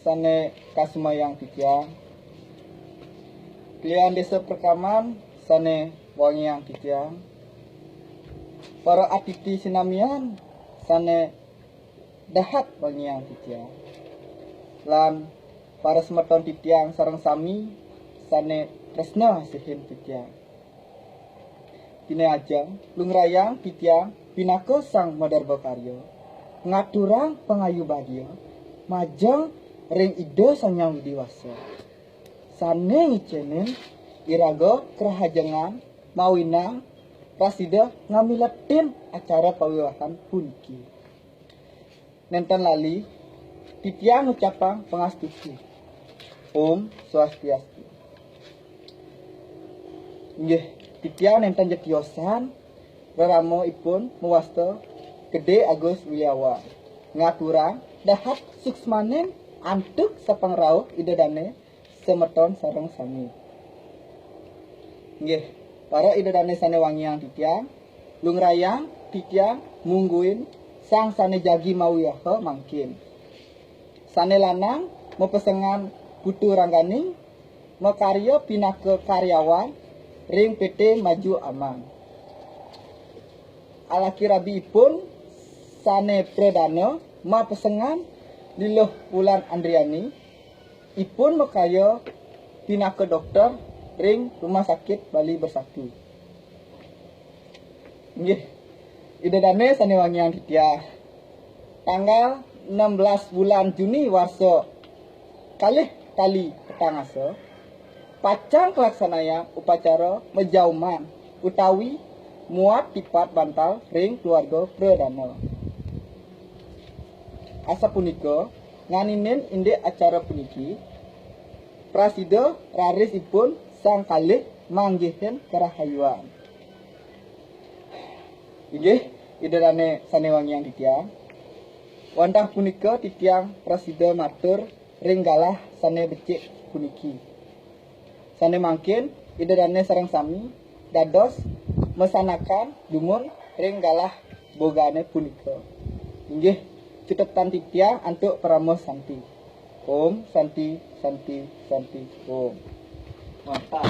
sane kasumayang titiang. Kalian desa perkaman sane wangiang titiang. Para atiti sinamian sane dahat wangiang titiang. Lan para semeton titiang sareng sami sane tresna sihin titiang. Dine ajeng lungrayang titiang pinaka sang madarba karya ngaturang pengayu bagya majeng ring ide sang yang widiwasa sane ngicenen iraga kerahajangan mawinang prasida ngamiletin acara pawiwahan puniki. Nenten lali titiang ngucapang pangastuti. Om Swastiastu. Nggih, titiang nenten jetiosan raramo ipun muwasta Gede Agus Wilyawan ngaturang dahat suksmanen antuk sapangrauh idedane semeton sareng sami. Nggih, para idedane sane wangiang titiang lungrayang titiang mungguin sang sane jagi mawiyaha mangkin. Sane lanang mepesengan putu rangganing makarya pinaka karyawan ring PT Maju Aman. Alaki rabi ipun sane perdana ma pesengan Liluh Wulan Andriani ipun makaya pinaka dokter ring Rumah Sakit Bali Bersatu. Nggih, idedane sane wangiang titiang tanggal 16 bulan Juni warsa kalih kali petangasa pacang pelaksanaya upacara mejauman utawi muat tipat bantal ring keluarga perdana. Asa punika nganinen indek acara puniki prasida rarisipun sang kalih manggihen kerahayuan. Inggih idedane sane wangiang titiang wantah punika titiang prasida matur ring galah sane becik puniki. Sane mangkin idedane sareng sami dados mesanakan dumur ring galah bogane punika. Inggih cutetan titiang antuk paramos santi. Om Santi Santi Santi Om. Mantap.